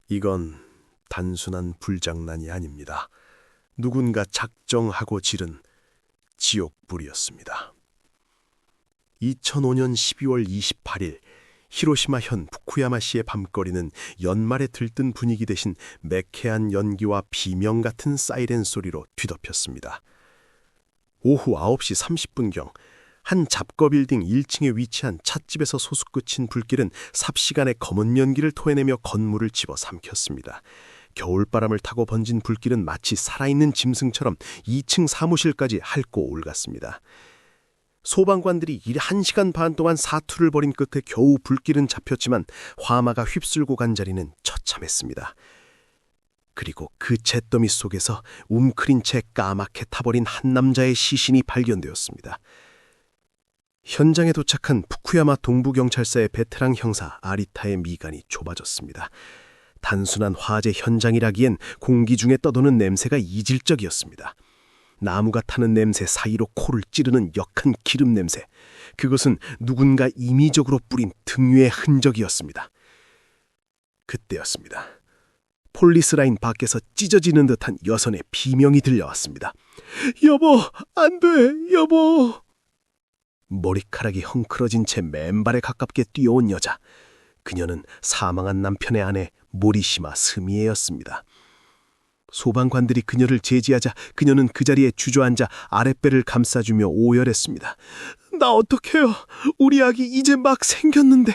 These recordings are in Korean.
이건 단순한 불장난이 아닙니다. 누군가 작정하고 지른 지옥불이었습니다. 2005년 12월 28일 히로시마현 후쿠야마시의 밤거리는 연말에 들뜬 분위기 대신 매캐한 연기와 비명 같은 사이렌 소리로 뒤덮였습니다. 오후 9시 30분경 한 잡거빌딩 1층에 위치한 찻집에서 소솟구친 불길은 삽시간에 검은 연기를 토해내며 건물을 집어삼켰습니다. 겨울바람을 타고 번진 불길은 마치 살아있는 짐승처럼 2층 사무실까지 핥고 올갔습니다. 소방관들이 1시간 반 동안 사투를 벌인 끝에 겨우 불길은 잡혔지만 화마가 휩쓸고 간 자리는 처참했습니다. 그리고 그 잿더미 속에서 웅크린 채 까맣게 타버린 한 남자의 시신이 발견되었습니다. 현장에 도착한 후쿠야마 동부경찰서의 베테랑 형사 아리타의 미간이 좁아졌습니다. 단순한 화재 현장이라기엔 공기 중에 떠도는 냄새가 이질적이었습니다. 나무가 타는 냄새 사이로 코를 찌르는 역한 기름 냄새. 그것은 누군가 임의적으로 뿌린 등유의 흔적이었습니다. 그때였습니다. 폴리스라인 밖에서 찢어지는 듯한 여선의 비명이 들려왔습니다. 여보, 안 돼, 여보. 머리카락이 헝클어진 채 맨발에 가깝게 뛰어온 여자. 그녀는 사망한 남편의 아내 모리시마 스미에였습니다. 소방관들이 그녀를 제지하자 그녀는 그 자리에 주저앉아 아랫배를 감싸주며 오열했습니다. 나 어떡해요? 우리 아기 이제 막 생겼는데.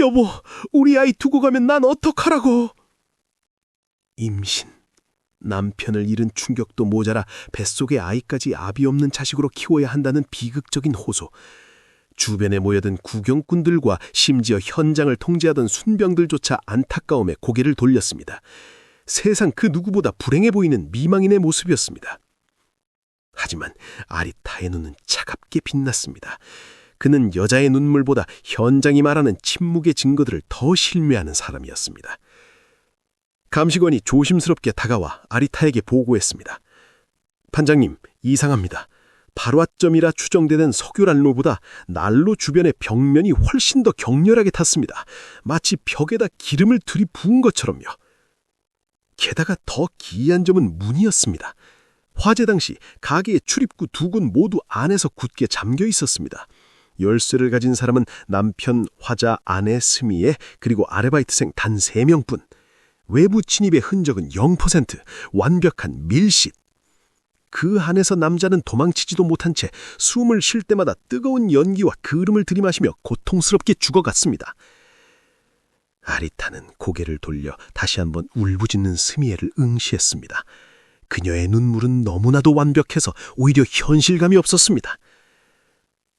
여보, 우리 아이 두고 가면 난 어떡하라고? 임신. 남편을 잃은 충격도 모자라 뱃속의 아이까지 아비 없는 자식으로 키워야 한다는 비극적인 호소. 주변에 모여든 구경꾼들과 심지어 현장을 통제하던 순병들조차 안타까움에 고개를 돌렸습니다. 세상 그 누구보다 불행해 보이는 미망인의 모습이었습니다. 하지만 아리타의 눈은 차갑게 빛났습니다. 그는 여자의 눈물보다 현장이 말하는 침묵의 증거들을 더 신뢰하는 사람이었습니다. 감식원이 조심스럽게 다가와 아리타에게 보고했습니다. 반장님, 이상합니다. 발화점이라 추정되는 석유난로보다 난로 주변의 벽면이 훨씬 더 격렬하게 탔습니다. 마치 벽에다 기름을 들이부은 것처럼요. 게다가 더 기이한 점은 문이었습니다. 화재 당시 가게의 출입구 두 곳 모두 안에서 굳게 잠겨 있었습니다. 열쇠를 가진 사람은 남편, 화자, 아내 스미에 그리고 아르바이트생 단 3명뿐. 외부 침입의 흔적은 0%, 완벽한 밀실. 그 안에서 남자는 도망치지도 못한 채 숨을 쉴 때마다 뜨거운 연기와 그름을 들이마시며 고통스럽게 죽어갔습니다. 아리타는 고개를 돌려 다시 한번 울부짖는 스미에를 응시했습니다. 그녀의 눈물은 너무나도 완벽해서 오히려 현실감이 없었습니다.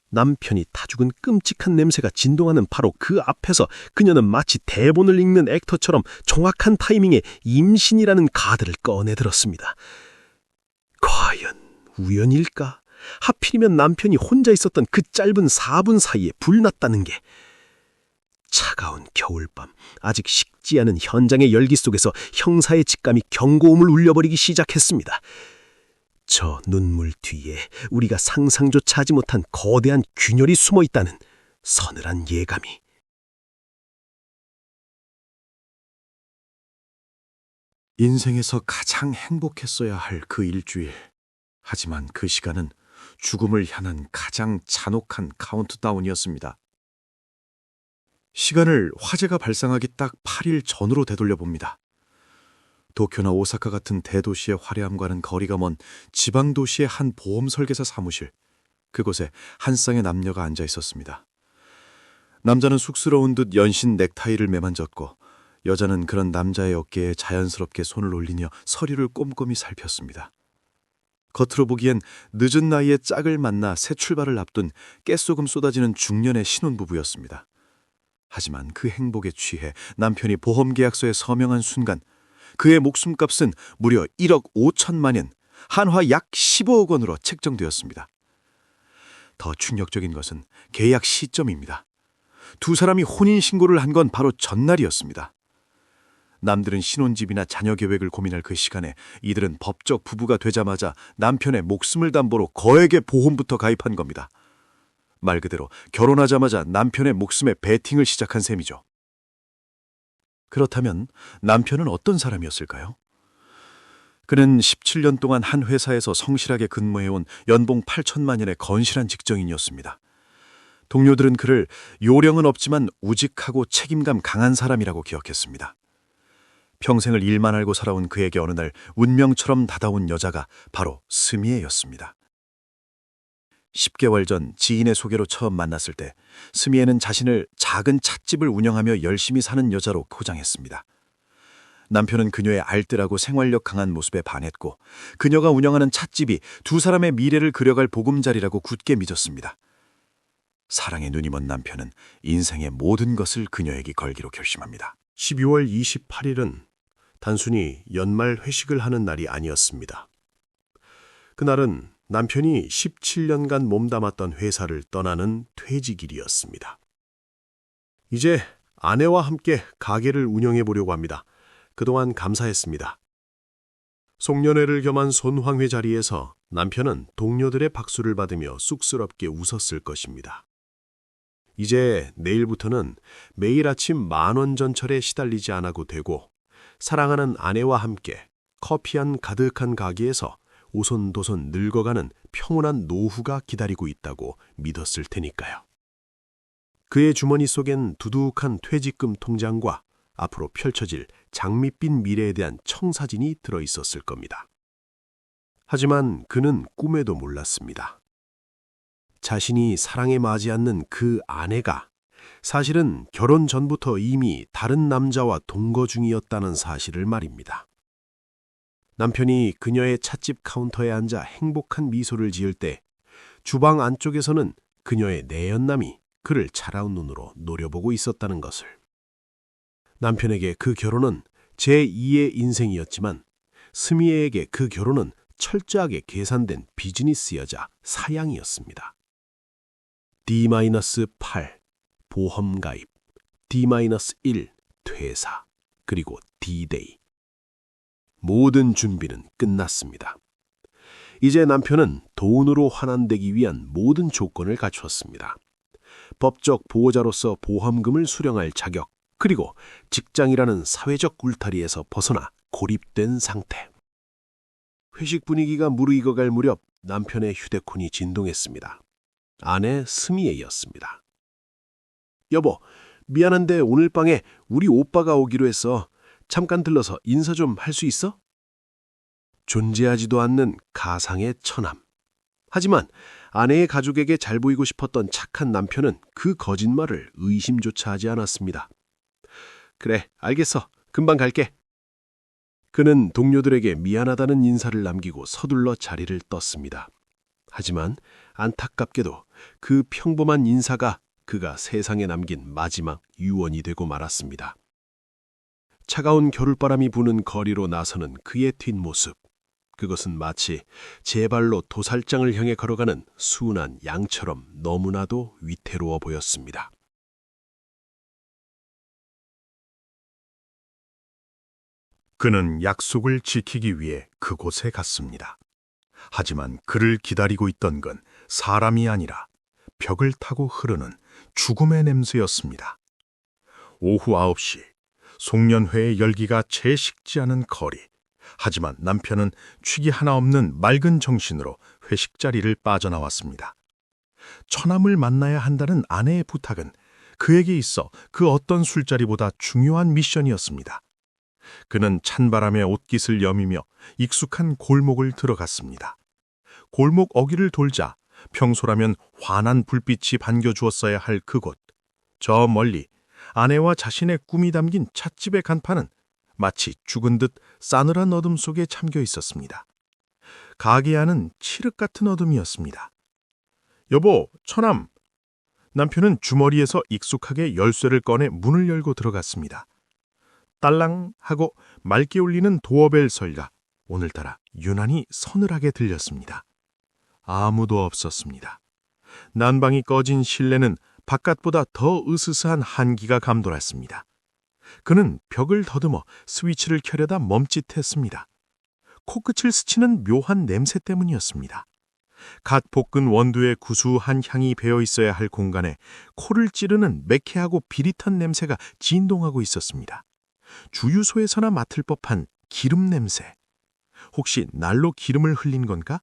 남편이 타죽은 끔찍한 냄새가 진동하는 바로 그 앞에서 그녀는 마치 대본을 읽는 액터처럼 정확한 타이밍에 임신이라는 카드를 꺼내들었습니다. 과연 우연일까? 하필이면 남편이 혼자 있었던 그 짧은 4분 사이에 불났다는 게. 차가운 겨울밤, 아직 식지 않은 현장의 열기 속에서 형사의 직감이 경고음을 울려버리기 시작했습니다. 저 눈물 뒤에 우리가 상상조차 하지 못한 거대한 균열이 숨어있다는 서늘한 예감이. 인생에서 가장 행복했어야 할 그 일주일. 하지만 그 시간은 죽음을 향한 가장 잔혹한 카운트다운이었습니다. 시간을 화재가 발생하기 딱 8일 전으로 되돌려봅니다. 도쿄나 오사카 같은 대도시의 화려함과는 거리가 먼 지방도시의 한 보험 설계사 사무실. 그곳에 한 쌍의 남녀가 앉아 있었습니다. 남자는 쑥스러운 듯 연신 넥타이를 매만졌고 여자는 그런 남자의 어깨에 자연스럽게 손을 올리며 서류를 꼼꼼히 살폈습니다. 겉으로 보기엔 늦은 나이에 짝을 만나 새 출발을 앞둔 깨소금 쏟아지는 중년의 신혼부부였습니다. 하지만 그 행복에 취해 남편이 보험계약서에 서명한 순간 그의 목숨값은 무려 1억 5천만 엔, 한화 약 15억 원으로 책정되었습니다. 더 충격적인 것은 계약 시점입니다. 두 사람이 혼인신고를 한 건 바로 전날이었습니다. 남들은 신혼집이나 자녀 계획을 고민할 그 시간에 이들은 법적 부부가 되자마자 남편의 목숨을 담보로 거액의 보험부터 가입한 겁니다. 말 그대로 결혼하자마자 남편의 목숨에 베팅을 시작한 셈이죠. 그렇다면 남편은 어떤 사람이었을까요? 그는 17년 동안 한 회사에서 성실하게 근무해온 연봉 8천만 원의 건실한 직장인이었습니다. 동료들은 그를 요령은 없지만 우직하고 책임감 강한 사람이라고 기억했습니다. 평생을 일만 알고 살아온 그에게 어느 날 운명처럼 다가온 여자가 바로 스미에였습니다. 10개월 전 지인의 소개로 처음 만났을 때 스미에는 자신을 작은 찻집을 운영하며 열심히 사는 여자로 포장했습니다. 남편은 그녀의 알뜰하고 생활력 강한 모습에 반했고 그녀가 운영하는 찻집이 두 사람의 미래를 그려갈 보금자리라고 굳게 믿었습니다. 사랑에 눈이 먼 남편은 인생의 모든 것을 그녀에게 걸기로 결심합니다. 12월 28일은 단순히 연말 회식을 하는 날이 아니었습니다. 그날은 남편이 17년간 몸담았던 회사를 떠나는 퇴직일이었습니다. 이제 아내와 함께 가게를 운영해 보려고 합니다. 그동안 감사했습니다. 송년회를 겸한 손황회 자리에서 남편은 동료들의 박수를 받으며 쑥스럽게 웃었을 것입니다. 이제 내일부터는 매일 아침 10,000원 전철에 시달리지 않아도 되고 사랑하는 아내와 함께 커피 한 가득한 가게에서 오손도손 늙어가는 평온한 노후가 기다리고 있다고 믿었을 테니까요. 그의 주머니 속엔 두둑한 퇴직금 통장과 앞으로 펼쳐질 장밋빛 미래에 대한 청사진이 들어있었을 겁니다. 하지만 그는 꿈에도 몰랐습니다. 자신이 사랑에 맞지 않는 그 아내가 사실은 결혼 전부터 이미 다른 남자와 동거 중이었다는 사실을 말입니다. 남편이 그녀의 찻집 카운터에 앉아 행복한 미소를 지을 때 주방 안쪽에서는 그녀의 내연남이 그를 차가운 눈으로 노려보고 있었다는 것을. 남편에게 그 결혼은 제2의 인생이었지만 스미에에게 그 결혼은 철저하게 계산된 비즈니스 여자 사양이었습니다. D-8 보험 가입, D-1 퇴사, 그리고 D-Day. 모든 준비는 끝났습니다. 이제 남편은 돈으로 환원되기 위한 모든 조건을 갖추었습니다. 법적 보호자로서 보험금을 수령할 자격, 그리고 직장이라는 사회적 울타리에서 벗어나 고립된 상태. 회식 분위기가 무르익어갈 무렵 남편의 휴대폰이 진동했습니다. 아내 스미에였습니다. 여보, 미안한데 오늘 밤에 우리 오빠가 오기로 했어. 잠깐 들러서 인사 좀 할 수 있어? 존재하지도 않는 가상의 처남. 하지만 아내의 가족에게 잘 보이고 싶었던 착한 남편은 그 거짓말을 의심조차 하지 않았습니다. 그래, 알겠어. 금방 갈게. 그는 동료들에게 미안하다는 인사를 남기고 서둘러 자리를 떴습니다. 하지만 안타깝게도 그 평범한 인사가 그가 세상에 남긴 마지막 유언이 되고 말았습니다. 차가운 겨울바람이 부는 거리로 나서는 그의 뒷모습. 그것은 마치 제 발로 도살장을 향해 걸어가는 순한 양처럼 너무나도 위태로워 보였습니다. 그는 약속을 지키기 위해 그곳에 갔습니다. 하지만 그를 기다리고 있던 건 사람이 아니라 벽을 타고 흐르는 죽음의 냄새였습니다. 오후 9시, 송년회의 열기가 채 식지 않은 거리. 하지만 남편은 취기 하나 없는 맑은 정신으로 회식 자리를 빠져나왔습니다. 처남을 만나야 한다는 아내의 부탁은 그에게 있어 그 어떤 술자리보다 중요한 미션이었습니다. 그는 찬바람에 옷깃을 여미며 익숙한 골목을 들어갔습니다. 골목 어귀를 돌자 평소라면 환한 불빛이 반겨주었어야 할 그곳. 저 멀리 아내와 자신의 꿈이 담긴 찻집의 간판은 마치 죽은 듯 싸늘한 어둠 속에 잠겨 있었습니다. 가게 안은 칠흑 같은 어둠이었습니다. 여보, 처남. 남편은 주머니에서 익숙하게 열쇠를 꺼내 문을 열고 들어갔습니다. 딸랑 하고 맑게 울리는 도어벨 소리가 오늘따라 유난히 서늘하게 들렸습니다. 아무도 없었습니다. 난방이 꺼진 실내는 바깥보다 더 으스스한 한기가 감돌았습니다. 그는 벽을 더듬어 스위치를 켜려다 멈칫했습니다. 코끝을 스치는 묘한 냄새 때문이었습니다. 갓 볶은 원두의 구수한 향이 배어 있어야 할 공간에 코를 찌르는 매캐하고 비릿한 냄새가 진동하고 있었습니다. 주유소에서나 맡을 법한 기름 냄새. 혹시 날로 기름을 흘린 건가?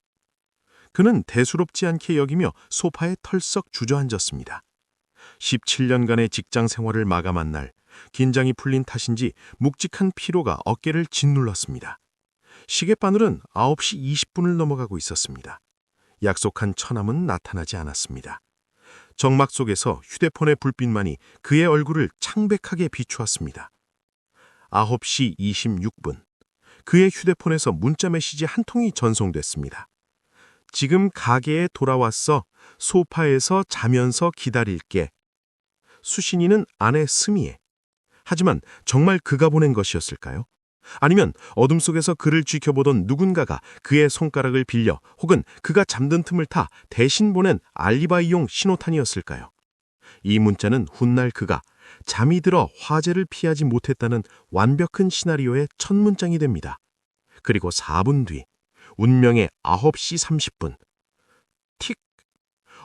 그는 대수롭지 않게 여기며 소파에 털썩 주저앉았습니다. 17년간의 직장 생활을 마감한 날, 긴장이 풀린 탓인지 묵직한 피로가 어깨를 짓눌렀습니다. 시계바늘은 9시 20분을 넘어가고 있었습니다. 약속한 처남은 나타나지 않았습니다. 정막 속에서 휴대폰의 불빛만이 그의 얼굴을 창백하게 비추었습니다. 9시 26분, 그의 휴대폰에서 문자 메시지 한 통이 전송됐습니다. 지금 가게에 돌아왔어. 소파에서 자면서 기다릴게. 수신이는 아내 스미에. 하지만 정말 그가 보낸 것이었을까요? 아니면 어둠 속에서 그를 지켜보던 누군가가 그의 손가락을 빌려 혹은 그가 잠든 틈을 타 대신 보낸 알리바이용 신호탄이었을까요? 이 문자는 훗날 그가 잠이 들어 화재를 피하지 못했다는 완벽한 시나리오의 첫 문장이 됩니다. 그리고 4분 뒤, 운명의 9시 30분. 틱!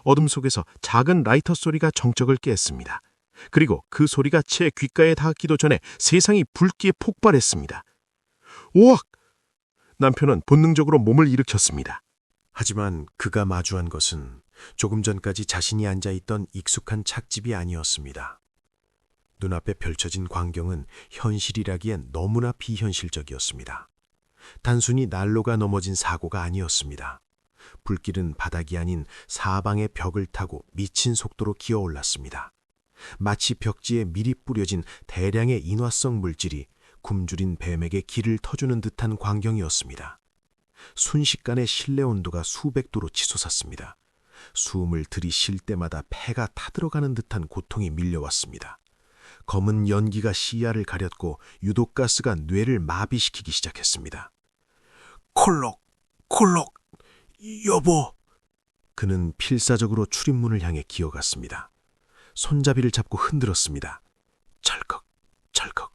어둠 속에서 작은 라이터 소리가 정적을 깼습니다. 그리고 그 소리가 제 귓가에 닿기도 전에 세상이 붉게 폭발했습니다. 오악! 남편은 본능적으로 몸을 일으켰습니다. 하지만 그가 마주한 것은 조금 전까지 자신이 앉아있던 익숙한 찻집이 아니었습니다. 눈앞에 펼쳐진 광경은 현실이라기엔 너무나 비현실적이었습니다. 단순히 난로가 넘어진 사고가 아니었습니다. 불길은 바닥이 아닌 사방의 벽을 타고 미친 속도로 기어올랐습니다. 마치 벽지에 미리 뿌려진 대량의 인화성 물질이 굶주린 뱀에게 길을 터주는 듯한 광경이었습니다. 순식간에 실내 온도가 수백 도로 치솟았습니다. 숨을 들이쉴 때마다 폐가 타들어가는 듯한 고통이 밀려왔습니다. 검은 연기가 시야를 가렸고 유독가스가 뇌를 마비시키기 시작했습니다. 콜록, 콜록, 여보. 그는 필사적으로 출입문을 향해 기어갔습니다. 손잡이를 잡고 흔들었습니다. 철컥, 철컥.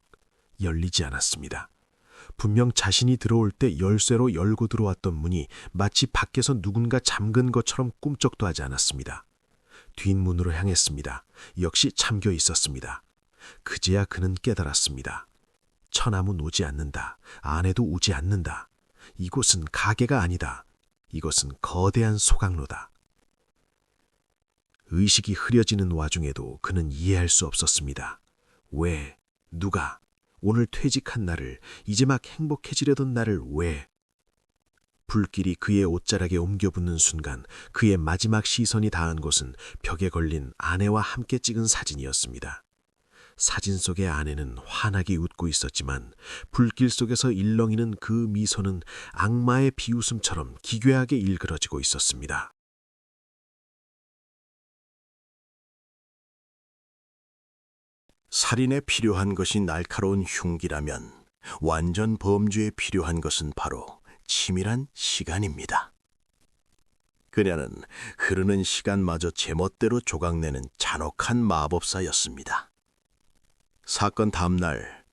열리지 않았습니다. 분명 자신이 들어올 때 열쇠로 열고 들어왔던 문이 마치 밖에서 누군가 잠근 것처럼 꿈쩍도 하지 않았습니다. 뒷문으로 향했습니다. 역시 잠겨 있었습니다. 그제야 그는 깨달았습니다. 처남은 오지 않는다. 아내도 오지 않는다. 이곳은 가게가 아니다. 이것은 거대한 소각로다. 의식이 흐려지는 와중에도 그는 이해할 수 없었습니다. 왜, 누가, 오늘 퇴직한 나를, 이제 막 행복해지려던 나를 왜? 불길이 그의 옷자락에 옮겨붙는 순간 그의 마지막 시선이 닿은 곳은 벽에 걸린 아내와 함께 찍은 사진이었습니다. 사진 속의 아내는 환하게 웃고 있었지만 불길 속에서 일렁이는 그 미소는 악마의 비웃음처럼 기괴하게 일그러지고 있었습니다. 살인에 필요한 것이 날카로운 흉기라면 완전 범죄에 필요한 것은 바로 치밀한 시간입니다. 그녀는 흐르는 시간마저 제멋대로 조각내는 잔혹한 마법사였습니다. 사건 다음날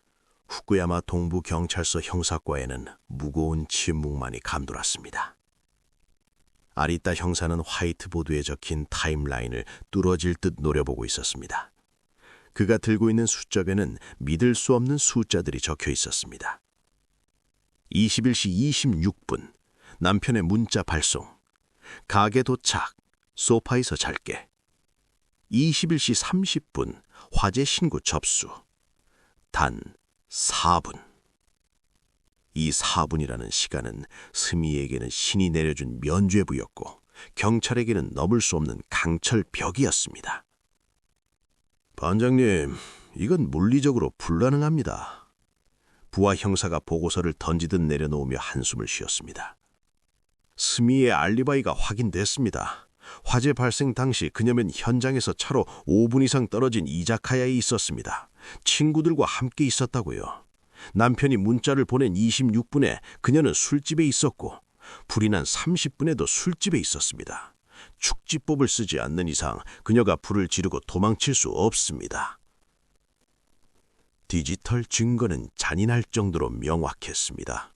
후쿠야마 동부경찰서 형사과에는 무거운 침묵만이 감돌았습니다. 아리따 형사는 화이트보드에 적힌 타임라인을 뚫어질 듯 노려보고 있었습니다. 그가 들고 있는 수첩에는 믿을 수 없는 숫자들이 적혀 있었습니다. 21시 26분, 남편의 문자 발송. 가게 도착, 소파에서 잘게. 21시 30분, 화재 신고 접수. 단 4분. 이 4분이라는 시간은 스미에게는 신이 내려준 면죄부였고 경찰에게는 넘을 수 없는 강철벽이었습니다. 반장님, 이건 물리적으로 불가능합니다. 부하 형사가 보고서를 던지듯 내려놓으며 한숨을 쉬었습니다. 스미의 알리바이가 확인됐습니다. 화재 발생 당시 그녀는 현장에서 차로 5분 이상 떨어진 이자카야에 있었습니다. 친구들과 함께 있었다고요. 남편이 문자를 보낸 26분에 그녀는 술집에 있었고 불이 난 30분에도 술집에 있었습니다. 축지법을 쓰지 않는 이상 그녀가 불을 지르고 도망칠 수 없습니다. 디지털 증거는 잔인할 정도로 명확했습니다.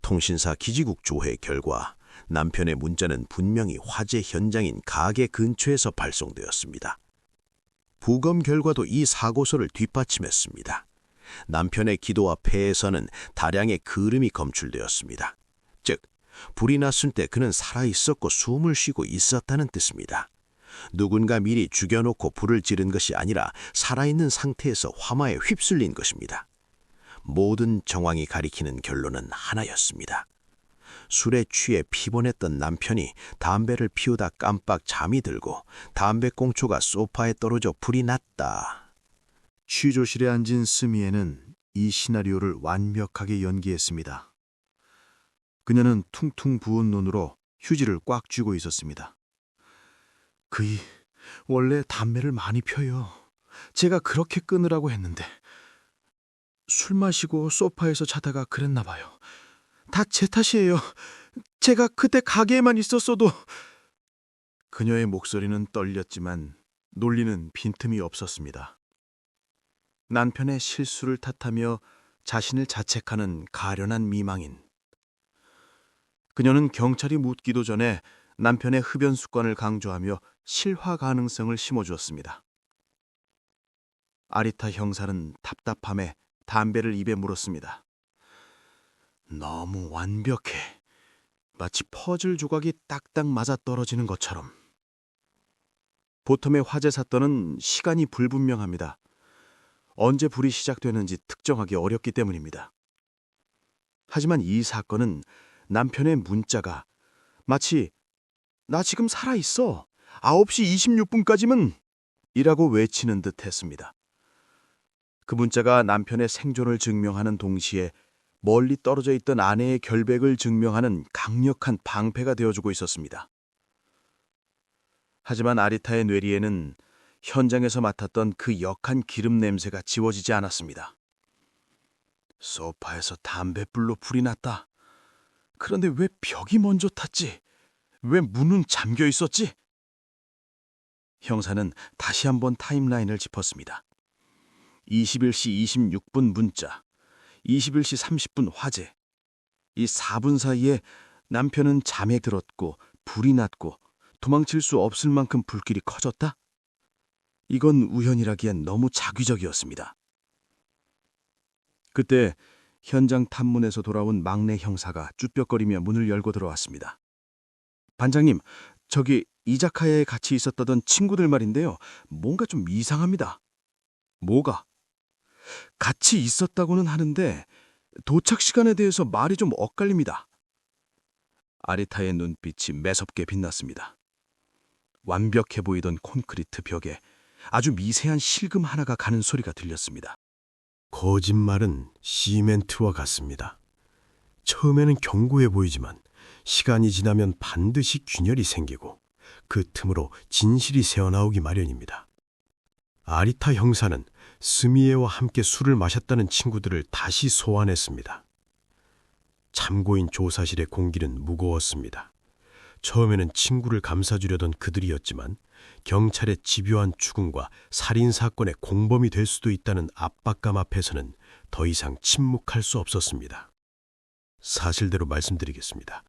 통신사 기지국 조회 결과 남편의 문자는 분명히 화재 현장인 가게 근처에서 발송되었습니다. 부검 결과도 이 사고서를 뒷받침했습니다. 남편의 기도와 폐에서는 다량의 그름이 검출되었습니다. 즉, 불이 났을 때 그는 살아있었고 숨을 쉬고 있었다는 뜻입니다. 누군가 미리 죽여놓고 불을 지른 것이 아니라 살아있는 상태에서 화마에 휩쓸린 것입니다. 모든 정황이 가리키는 결론은 하나였습니다. 술에 취해 피곤했던 남편이 담배를 피우다 깜빡 잠이 들고 담배꽁초가 소파에 떨어져 불이 났다. 취조실에 앉은 스미에는 이 시나리오를 완벽하게 연기했습니다. 그녀는 퉁퉁 부은 눈으로 휴지를 꽉 쥐고 있었습니다. 그이 원래 담배를 많이 펴요. 제가 그렇게 끊으라고 했는데 술 마시고 소파에서 자다가 그랬나 봐요. 다 제 탓이에요. 제가 그때 가게에만 있었어도. 그녀의 목소리는 떨렸지만 논리는 빈틈이 없었습니다. 남편의 실수를 탓하며 자신을 자책하는 가련한 미망인. 그녀는 경찰이 묻기도 전에 남편의 흡연 습관을 강조하며 실화 가능성을 심어주었습니다. 아리타 형사는 답답함에 담배를 입에 물었습니다. 너무 완벽해. 마치 퍼즐 조각이 딱딱 맞아 떨어지는 것처럼. 보텀의 화재 사건은 시간이 불분명합니다. 언제 불이 시작되는지 특정하기 어렵기 때문입니다. 하지만 이 사건은 남편의 문자가 마치 나 지금 살아있어. 9시 26분까지면 이라고 외치는 듯 했습니다. 그 문자가 남편의 생존을 증명하는 동시에 멀리 떨어져 있던 아내의 결백을 증명하는 강력한 방패가 되어주고 있었습니다. 하지만 아리타의 뇌리에는 현장에서 맡았던 그 역한 기름 냄새가 지워지지 않았습니다. 소파에서 담뱃불로 불이 났다. 그런데 왜 벽이 먼저 탔지? 왜 문은 잠겨 있었지? 형사는 다시 한번 타임라인을 짚었습니다. 21시 26분 문자, 21시 30분 화재. 이 4분 사이에 남편은 잠에 들었고 불이 났고 도망칠 수 없을 만큼 불길이 커졌다? 이건 우연이라기엔 너무 자기적이었습니다. 그때 현장 탐문에서 돌아온 막내 형사가 쭈뼛거리며 문을 열고 들어왔습니다. 반장님, 저기 이자카야에 같이 있었다던 친구들 말인데요. 뭔가 좀 이상합니다. 뭐가? 같이 있었다고는 하는데 도착 시간에 대해서 말이 좀 엇갈립니다. 아리타의 눈빛이 매섭게 빛났습니다. 완벽해 보이던 콘크리트 벽에 아주 미세한 실금 하나가 가는 소리가 들렸습니다. 거짓말은 시멘트와 같습니다. 처음에는 견고해 보이지만 시간이 지나면 반드시 균열이 생기고 그 틈으로 진실이 새어나오기 마련입니다. 아리타 형사는 스미에와 함께 술을 마셨다는 친구들을 다시 소환했습니다. 참고인 조사실의 공기는 무거웠습니다. 처음에는 친구를 감싸주려던 그들이었지만 경찰의 집요한 추궁과 살인사건의 공범이 될 수도 있다는 압박감 앞에서는 더 이상 침묵할 수 없었습니다. 사실대로 말씀드리겠습니다.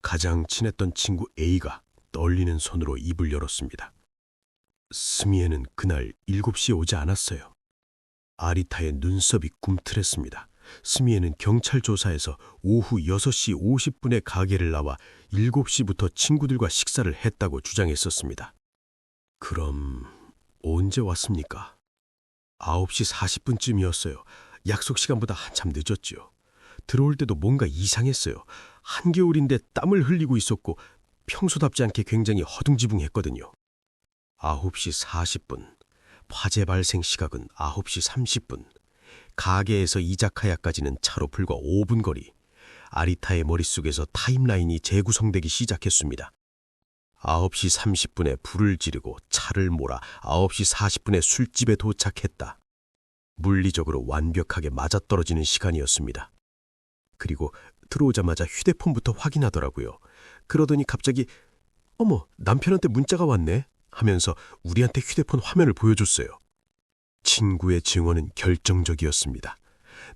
가장 친했던 친구 A가 떨리는 손으로 입을 열었습니다. 스미에는 그날 7시에 오지 않았어요. 아리타의 눈썹이 꿈틀했습니다. 스미에는 경찰 조사에서 오후 6시 50분에 가게를 나와 7시부터 친구들과 식사를 했다고 주장했었습니다. 그럼 언제 왔습니까? 9시 40분쯤이었어요. 약속 시간보다 한참 늦었지요. 들어올 때도 뭔가 이상했어요. 한겨울인데 땀을 흘리고 있었고 평소답지 않게 굉장히 허둥지붕했거든요. 9시 40분, 화재 발생 시각은 9시 30분, 가게에서 이자카야까지는 차로 불과 5분 거리. 아리타의 머릿속에서 타임라인이 재구성되기 시작했습니다. 9시 30분에 불을 지르고 차를 몰아 9시 40분에 술집에 도착했다. 물리적으로 완벽하게 맞아떨어지는 시간이었습니다. 그리고 들어오자마자 휴대폰부터 확인하더라고요. 그러더니 갑자기 어머, 남편한테 문자가 왔네 하면서 우리한테 휴대폰 화면을 보여줬어요. 친구의 증언은 결정적이었습니다.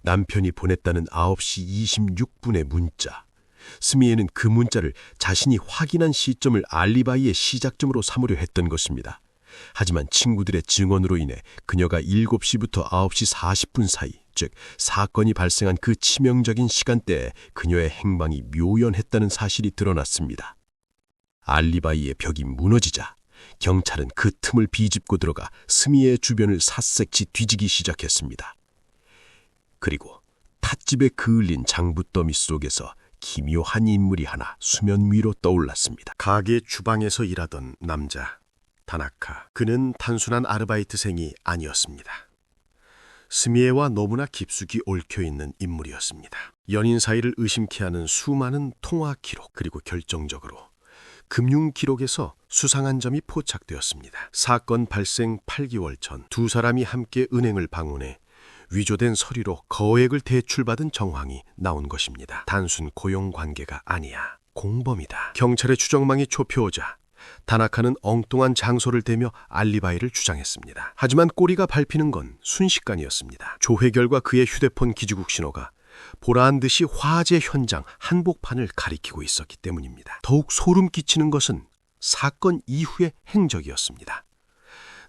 남편이 보냈다는 9시 26분의 문자. 스미에는 그 문자를 자신이 확인한 시점을 알리바이의 시작점으로 삼으려 했던 것입니다. 하지만 친구들의 증언으로 인해 그녀가 7시부터 9시 40분 사이, 즉 사건이 발생한 그 치명적인 시간대에 그녀의 행방이 묘연했다는 사실이 드러났습니다. 알리바이의 벽이 무너지자 경찰은 그 틈을 비집고 들어가 스미의 주변을 샅새치 뒤지기 시작했습니다. 그리고 찻집에 그을린 장부더미 속에서 기묘한 인물이 하나 수면 위로 떠올랐습니다. 가게 주방에서 일하던 남자 다나카. 그는 단순한 아르바이트생이 아니었습니다. 스미에와 너무나 깊숙이 얽혀있는 인물이었습니다. 연인 사이를 의심케 하는 수많은 통화 기록, 그리고 결정적으로 금융 기록에서 수상한 점이 포착되었습니다. 사건 발생 8개월 전 두 사람이 함께 은행을 방문해 위조된 서류로 거액을 대출받은 정황이 나온 것입니다. 단순 고용 관계가 아니야, 공범이다. 경찰의 추정망이 좁혀오자 다나카는 엉뚱한 장소를 대며 알리바이를 주장했습니다. 하지만 꼬리가 밟히는 건 순식간이었습니다. 조회 결과 그의 휴대폰 기지국 신호가 보라한 듯이 화재 현장 한복판을 가리키고 있었기 때문입니다. 더욱 소름 끼치는 것은 사건 이후의 행적이었습니다.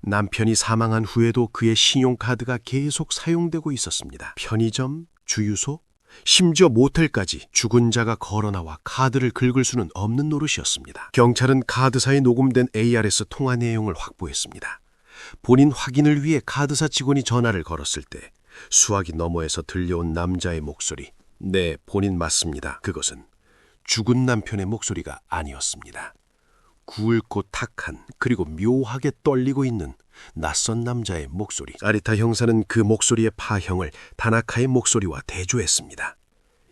남편이 사망한 후에도 그의 신용카드가 계속 사용되고 있었습니다. 편의점, 주유소, 심지어 모텔까지 죽은 자가 걸어나와 카드를 긁을 수는 없는 노릇이었습니다. 경찰은 카드사에 녹음된 ARS 통화 내용을 확보했습니다. 본인 확인을 위해 카드사 직원이 전화를 걸었을 때 수화기 너머에서 들려온 남자의 목소리. 네, 본인 맞습니다. 그것은 죽은 남편의 목소리가 아니었습니다. 굵고 탁한, 그리고 묘하게 떨리고 있는 낯선 남자의 목소리. 아리타 형사는 그 목소리의 파형을 다나카의 목소리와 대조했습니다.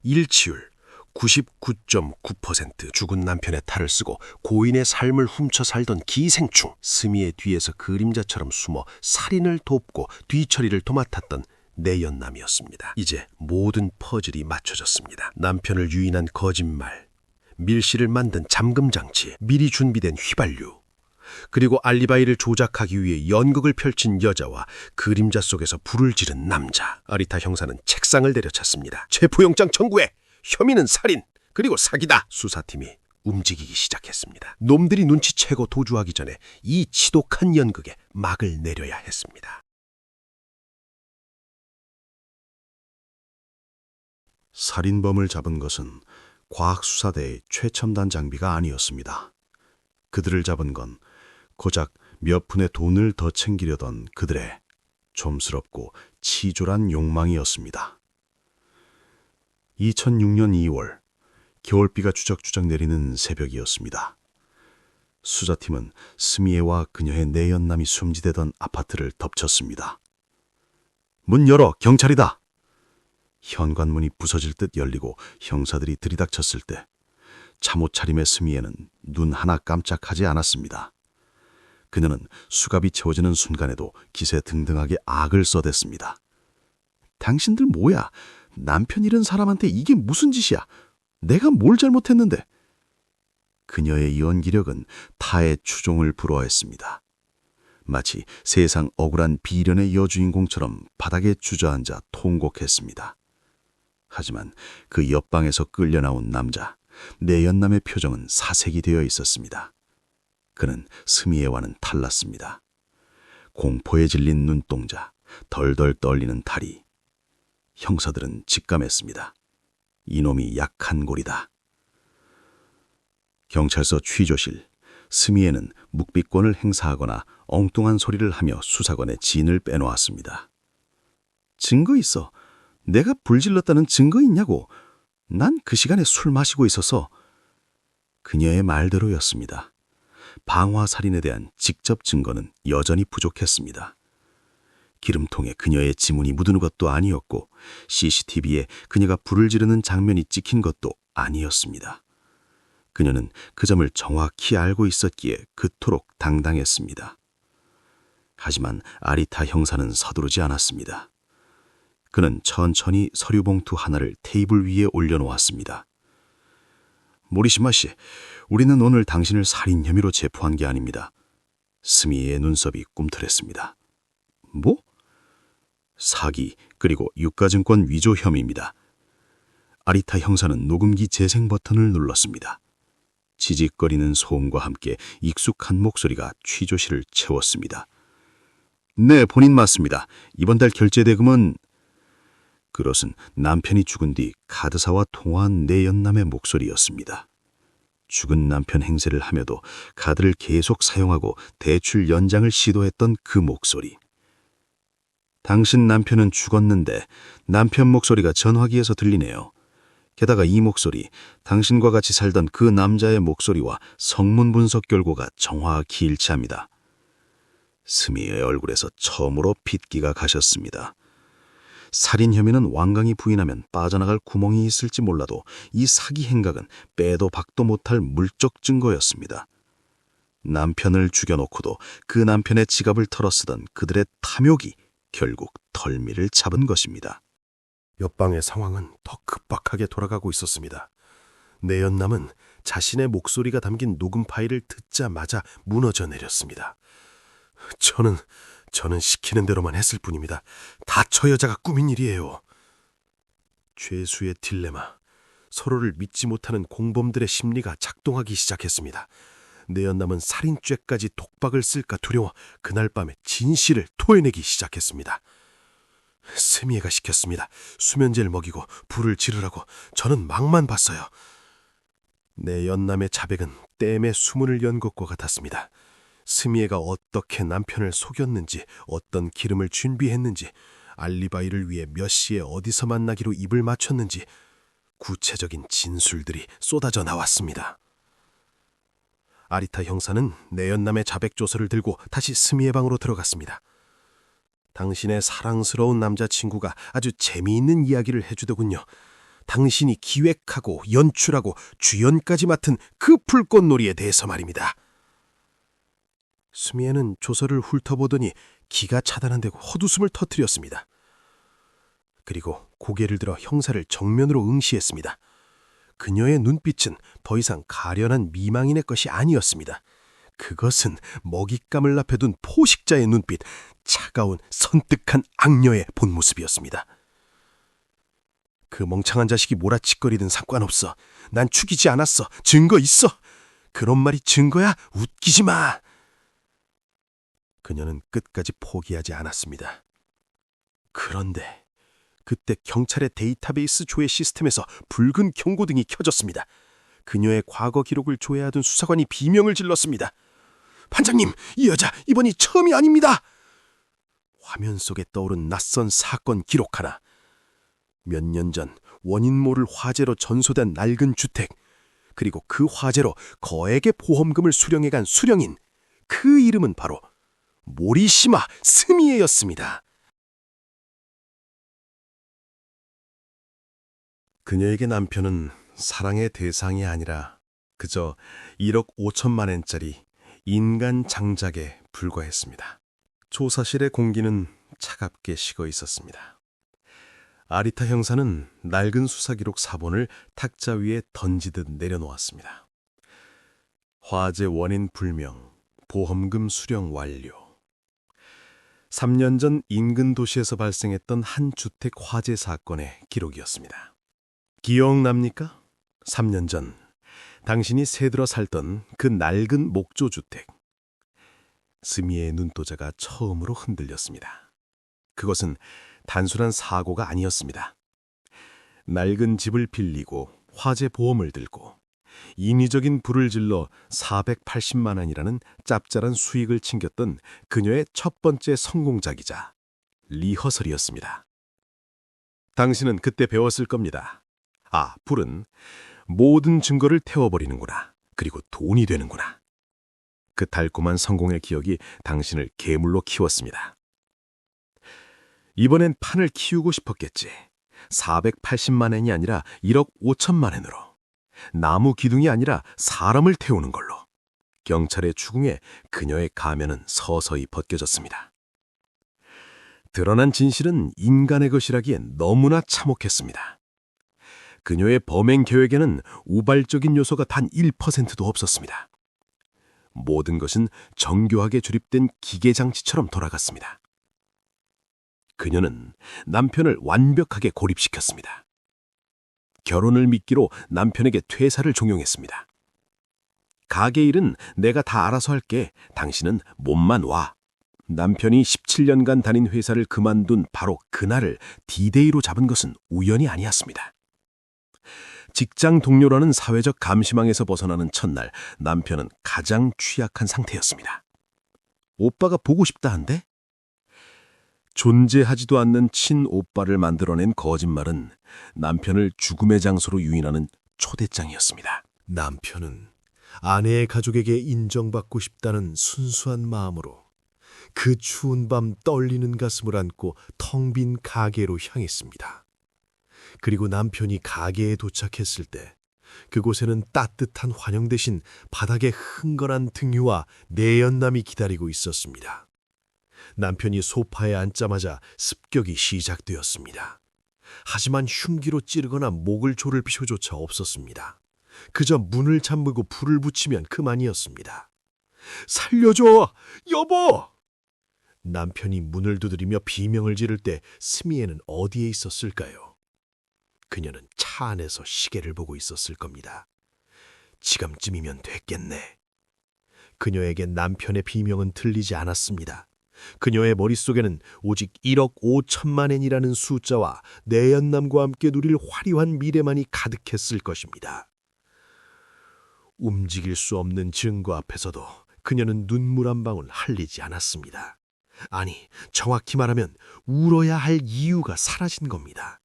일치율 99.9%. 죽은 남편의 탈을 쓰고 고인의 삶을 훔쳐 살던 기생충. 스미의 뒤에서 그림자처럼 숨어 살인을 돕고 뒤처리를 도맡았던 내연남이었습니다. 이제 모든 퍼즐이 맞춰졌습니다. 남편을 유인한 거짓말, 밀실을 만든 잠금장치, 미리 준비된 휘발유, 그리고 알리바이를 조작하기 위해 연극을 펼친 여자와 그림자 속에서 불을 지른 남자. 아리타 형사는 책상을 내려찼습니다. 체포영장 청구해! 혐의는 살인, 그리고 사기다! 수사팀이 움직이기 시작했습니다. 놈들이 눈치채고 도주하기 전에 이 지독한 연극에 막을 내려야 했습니다. 살인범을 잡은 것은 과학수사대의 최첨단 장비가 아니었습니다. 그들을 잡은 건 고작 몇 푼의 돈을 더 챙기려던 그들의 좀스럽고 치졸한 욕망이었습니다. 2006년 2월, 겨울비가 주적주적 내리는 새벽이었습니다. 수사팀은 스미에와 그녀의 내연남이 숨지대던 아파트를 덮쳤습니다. 문 열어, 경찰이다! 현관문이 부서질 듯 열리고 형사들이 들이닥쳤을 때 잠옷 차림의 스미에는 눈 하나 깜짝하지 않았습니다. 그녀는 수갑이 채워지는 순간에도 기세등등하게 악을 써댔습니다. 당신들 뭐야? 남편 잃은 사람한테 이게 무슨 짓이야? 내가 뭘 잘못했는데? 그녀의 연기력은 타의 추종을 불허했습니다. 마치 세상 억울한 비련의 여주인공처럼 바닥에 주저앉아 통곡했습니다. 하지만 그 옆방에서 끌려나온 남자, 내연남의 표정은 사색이 되어 있었습니다. 그는 스미에와는 달랐습니다. 공포에 질린 눈동자, 덜덜 떨리는 다리. 형사들은 직감했습니다. 이놈이 약한 골이다. 경찰서 취조실, 스미에는 묵비권을 행사하거나 엉뚱한 소리를 하며 수사관의 진을 빼놓았습니다. 증거 있어. 내가 불질렀다는 증거 있냐고. 난 그 시간에 술 마시고 있어서. 그녀의 말대로였습니다. 방화살인에 대한 직접 증거는 여전히 부족했습니다. 기름통에 그녀의 지문이 묻은 것도 아니었고 CCTV에 그녀가 불을 지르는 장면이 찍힌 것도 아니었습니다. 그녀는 그 점을 정확히 알고 있었기에 그토록 당당했습니다. 하지만 아리타 형사는 서두르지 않았습니다. 그는 천천히 서류 봉투 하나를 테이블 위에 올려놓았습니다. 모리시마 씨, 우리는 오늘 당신을 살인 혐의로 체포한 게 아닙니다. 스미의 눈썹이 꿈틀했습니다. 뭐? 사기 그리고 유가증권 위조 혐의입니다. 아리타 형사는 녹음기 재생 버튼을 눌렀습니다. 지직거리는 소음과 함께 익숙한 목소리가 취조실을 채웠습니다. 네, 본인 맞습니다. 이번 달 결제 대금은... 그것은 남편이 죽은 뒤 카드사와 통화한 내연남의 목소리였습니다. 죽은 남편 행세를 하며도 카드를 계속 사용하고 대출 연장을 시도했던 그 목소리. 당신 남편은 죽었는데 남편 목소리가 전화기에서 들리네요. 게다가 이 목소리, 당신과 같이 살던 그 남자의 목소리와 성문 분석 결과가 정확히 일치합니다. 스미의 얼굴에서 처음으로 핏기가 가셨습니다. 살인 혐의는 완강히 부인하면 빠져나갈 구멍이 있을지 몰라도 이 사기 행각은 빼도 박도 못할 물적 증거였습니다. 남편을 죽여놓고도 그 남편의 지갑을 털어쓰던 그들의 탐욕이 결국 덜미를 잡은 것입니다. 옆방의 상황은 더 급박하게 돌아가고 있었습니다. 내연남은 자신의 목소리가 담긴 녹음 파일을 듣자마자 무너져 내렸습니다. 저는 시키는 대로만 했을 뿐입니다. 다 저 여자가 꾸민 일이에요. 죄수의 딜레마, 서로를 믿지 못하는 공범들의 심리가 작동하기 시작했습니다. 내연남은 살인죄까지 독박을 쓸까 두려워 그날 밤에 진실을 토해내기 시작했습니다. 스미애가 시켰습니다. 수면제를 먹이고 불을 지르라고. 저는 막만 봤어요. 내연남의 자백은 댐에 수문을 연 것과 같았습니다. 스미애가 어떻게 남편을 속였는지, 어떤 기름을 준비했는지, 알리바이를 위해 몇 시에 어디서 만나기로 입을 맞췄는지 구체적인 진술들이 쏟아져 나왔습니다. 아리타 형사는 내연남의 자백조서를 들고 다시 스미애 방으로 들어갔습니다. 당신의 사랑스러운 남자친구가 아주 재미있는 이야기를 해주더군요. 당신이 기획하고 연출하고 주연까지 맡은 그 불꽃놀이에 대해서 말입니다. 스미애는 조서를 훑어보더니 기가 차단한다고 헛웃음을 터뜨렸습니다. 그리고 고개를 들어 형사를 정면으로 응시했습니다. 그녀의 눈빛은 더 이상 가련한 미망인의 것이 아니었습니다. 그것은 먹잇감을 앞에 둔 포식자의 눈빛, 차가운 선뜩한 악녀의 본 모습이었습니다. 그 멍청한 자식이 몰아치거리든 상관없어. 난 죽이지 않았어. 증거 있어. 그런 말이 증거야? 웃기지 마. 그녀는 끝까지 포기하지 않았습니다. 그런데 그때 경찰의 데이터베이스 조회 시스템에서 붉은 경고등이 켜졌습니다. 그녀의 과거 기록을 조회하던 수사관이 비명을 질렀습니다. 반장님, 이 여자 이번이 처음이 아닙니다. 화면 속에 떠오른 낯선 사건 기록 하나. 몇 년 전 원인 모를 화재로 전소된 낡은 주택, 그리고 그 화재로 거액의 보험금을 수령해간 수령인, 그 이름은 바로 모리시마 스미에였습니다. 그녀에게 남편은 사랑의 대상이 아니라 그저 1억 5천만 엔짜리 인간 장작에 불과했습니다. 조사실의 공기는 차갑게 식어 있었습니다. 아리타 형사는 낡은 수사기록 사본을 탁자 위에 던지듯 내려놓았습니다. 화재 원인 불명, 보험금 수령 완료. 3년 전 인근 도시에서 발생했던 한 주택 화재 사건의 기록이었습니다. 기억납니까? 3년 전 당신이 새들어 살던 그 낡은 목조주택. 스미의 눈도자가 처음으로 흔들렸습니다. 그것은 단순한 사고가 아니었습니다. 낡은 집을 빌리고 화재 보험을 들고 인위적인 불을 질러 480만 원이라는 짭짤한 수익을 챙겼던 그녀의 첫 번째 성공작이자 리허설이었습니다. 당신은 그때 배웠을 겁니다. 아, 불은 모든 증거를 태워버리는구나. 그리고 돈이 되는구나. 그 달콤한 성공의 기억이 당신을 괴물로 키웠습니다. 이번엔 판을 키우고 싶었겠지. 480만 엔이 아니라 1억 5천만 엔으로. 나무 기둥이 아니라 사람을 태우는 걸로. 경찰의 추궁에 그녀의 가면은 서서히 벗겨졌습니다. 드러난 진실은 인간의 것이라기엔 너무나 참혹했습니다. 그녀의 범행 계획에는 우발적인 요소가 단 1%도 없었습니다. 모든 것은 정교하게 조립된 기계장치처럼 돌아갔습니다. 그녀는 남편을 완벽하게 고립시켰습니다. 결혼을 미끼로 남편에게 퇴사를 종용했습니다. 가게 일은 내가 다 알아서 할게. 당신은 몸만 와. 남편이 17년간 다닌 회사를 그만둔 바로 그날을 D-Day로 잡은 것은 우연이 아니었습니다. 직장 동료라는 사회적 감시망에서 벗어나는 첫날, 남편은 가장 취약한 상태였습니다. 오빠가 보고 싶다 한데? 존재하지도 않는 친오빠를 만들어낸 거짓말은 남편을 죽음의 장소로 유인하는 초대장이었습니다. 남편은 아내의 가족에게 인정받고 싶다는 순수한 마음으로 그 추운 밤 떨리는 가슴을 안고 텅 빈 가게로 향했습니다. 그리고 남편이 가게에 도착했을 때 그곳에는 따뜻한 환영 대신 바닥에 흥건한 등유와 내연남이 기다리고 있었습니다. 남편이 소파에 앉자마자 습격이 시작되었습니다. 하지만 흉기로 찌르거나 목을 조를 필요조차 없었습니다. 그저 문을 잠그고 불을 붙이면 그만이었습니다. 살려줘! 여보! 남편이 문을 두드리며 비명을 지를 때 스미에는 어디에 있었을까요? 그녀는 차 안에서 시계를 보고 있었을 겁니다. 지금쯤이면 됐겠네. 그녀에게 남편의 비명은 들리지 않았습니다. 그녀의 머릿속에는 오직 1억 5천만 엔이라는 숫자와 내연남과 함께 누릴 화려한 미래만이 가득했을 것입니다. 움직일 수 없는 증거 앞에서도 그녀는 눈물 한 방울 흘리지 않았습니다. 아니, 정확히 말하면 울어야 할 이유가 사라진 겁니다.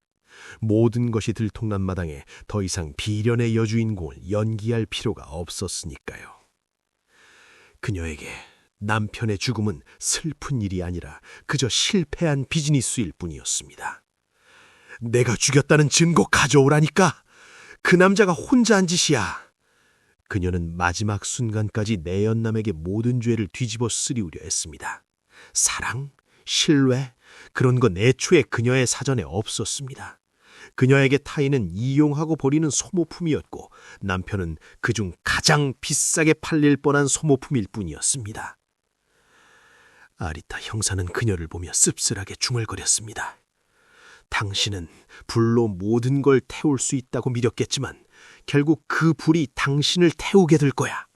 모든 것이 들통난 마당에 더 이상 비련의 여주인공을 연기할 필요가 없었으니까요. 그녀에게 남편의 죽음은 슬픈 일이 아니라 그저 실패한 비즈니스일 뿐이었습니다. 내가 죽였다는 증거 가져오라니까! 그 남자가 혼자 한 짓이야! 그녀는 마지막 순간까지 내연남에게 모든 죄를 뒤집어 쓰리우려 했습니다. 사랑, 신뢰, 그런 건 애초에 그녀의 사전에 없었습니다. 그녀에게 타인은 이용하고 버리는 소모품이었고 남편은 그중 가장 비싸게 팔릴 뻔한 소모품일 뿐이었습니다. 아리타 형사는 그녀를 보며 씁쓸하게 중얼거렸습니다. 당신은 불로 모든 걸 태울 수 있다고 믿었겠지만 결국 그 불이 당신을 태우게 될 거야.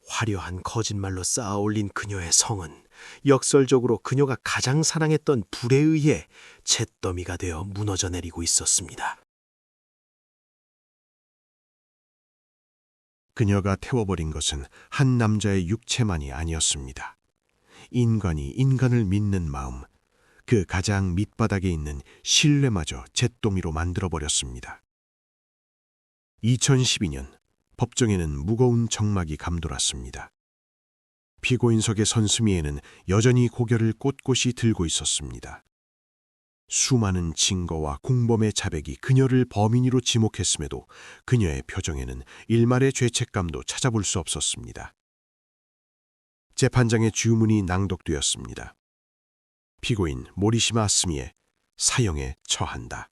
화려한 거짓말로 쌓아올린 그녀의 성은 역설적으로 그녀가 가장 사랑했던 불에 의해 잿더미가 되어 무너져 내리고 있었습니다. 그녀가 태워버린 것은 한 남자의 육체만이 아니었습니다. 인간이 인간을 믿는 마음, 그 가장 밑바닥에 있는 신뢰마저 잿더미로 만들어버렸습니다. 2012년 법정에는 무거운 정막이 감돌았습니다. 피고인석의 선수미에는 여전히 고개를 꼿꼿이 들고 있었습니다. 수많은 증거와 공범의 자백이 그녀를 범인으로 지목했음에도 그녀의 표정에는 일말의 죄책감도 찾아볼 수 없었습니다. 재판장의 주문이 낭독되었습니다. 피고인 모리시마 스미에 사형에 처한다.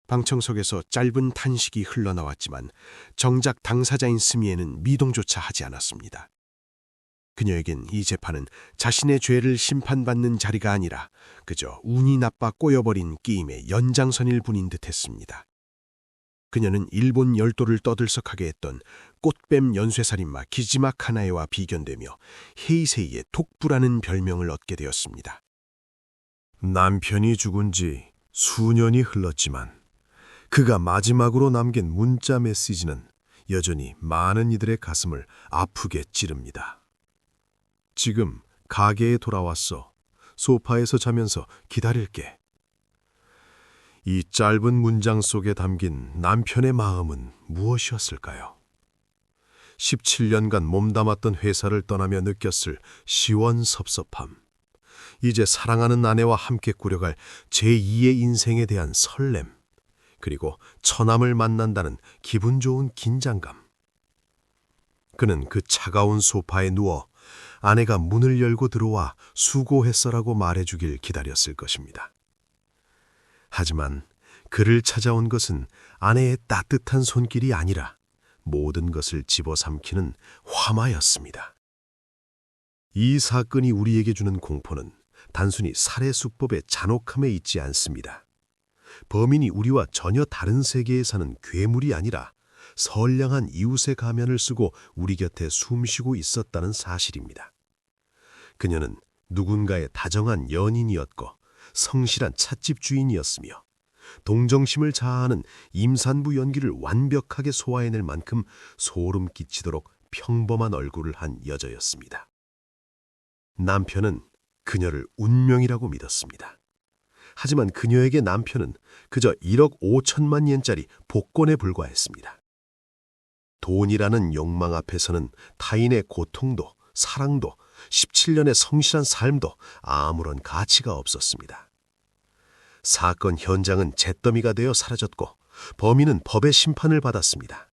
방청석에서 짧은 탄식이 흘러나왔지만 정작 당사자인 스미에는 미동조차 하지 않았습니다. 그녀에겐 이 재판은 자신의 죄를 심판받는 자리가 아니라 그저 운이 나빠 꼬여버린 게임의 연장선일 뿐인 듯했습니다. 그녀는 일본 열도를 떠들썩하게 했던 꽃뱀 연쇄살인마 기지마 카나에와 비견되며 헤이세이의 독부라는 별명을 얻게 되었습니다. 남편이 죽은 지 수년이 흘렀지만 그가 마지막으로 남긴 문자 메시지는 여전히 많은 이들의 가슴을 아프게 찌릅니다. 지금 가게에 돌아왔어. 소파에서 자면서 기다릴게. 이 짧은 문장 속에 담긴 남편의 마음은 무엇이었을까요? 17년간 몸담았던 회사를 떠나며 느꼈을 시원섭섭함. 이제 사랑하는 아내와 함께 꾸려갈 제2의 인생에 대한 설렘. 그리고 처남을 만난다는 기분 좋은 긴장감. 그는 그 차가운 소파에 누워 아내가 문을 열고 들어와 수고했어라고 말해주길 기다렸을 것입니다. 하지만 그를 찾아온 것은 아내의 따뜻한 손길이 아니라 모든 것을 집어삼키는 화마였습니다. 이 사건이 우리에게 주는 공포는 단순히 살해 수법의 잔혹함에 있지 않습니다. 범인이 우리와 전혀 다른 세계에 사는 괴물이 아니라 선량한 이웃의 가면을 쓰고 우리 곁에 숨쉬고 있었다는 사실입니다. 그녀는 누군가의 다정한 연인이었고 성실한 찻집 주인이었으며 동정심을 자아하는 임산부 연기를 완벽하게 소화해낼 만큼 소름 끼치도록 평범한 얼굴을 한 여자였습니다. 남편은 그녀를 운명이라고 믿었습니다. 하지만 그녀에게 남편은 그저 1억 5천만 옌짜리 복권에 불과했습니다. 돈이라는 욕망 앞에서는 타인의 고통도 사랑도 17년의 성실한 삶도 아무런 가치가 없었습니다. 사건 현장은 잿더미가 되어 사라졌고 범인은 법의 심판을 받았습니다.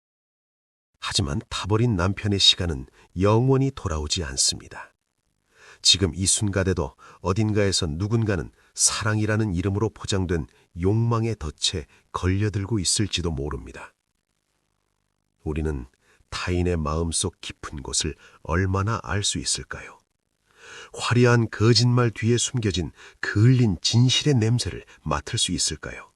하지만 타버린 남편의 시간은 영원히 돌아오지 않습니다. 지금 이 순간에도 어딘가에서 누군가는 사랑이라는 이름으로 포장된 욕망의 덫에 걸려들고 있을지도 모릅니다. 우리는 타인의 마음속 깊은 곳을 얼마나 알 수 있을까요? 화려한 거짓말 뒤에 숨겨진 그을린 진실의 냄새를 맡을 수 있을까요?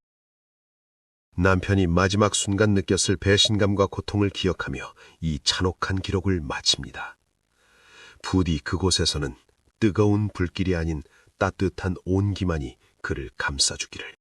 남편이 마지막 순간 느꼈을 배신감과 고통을 기억하며 이 잔혹한 기록을 마칩니다. 부디 그곳에서는 뜨거운 불길이 아닌 따뜻한 온기만이 그를 감싸주기를.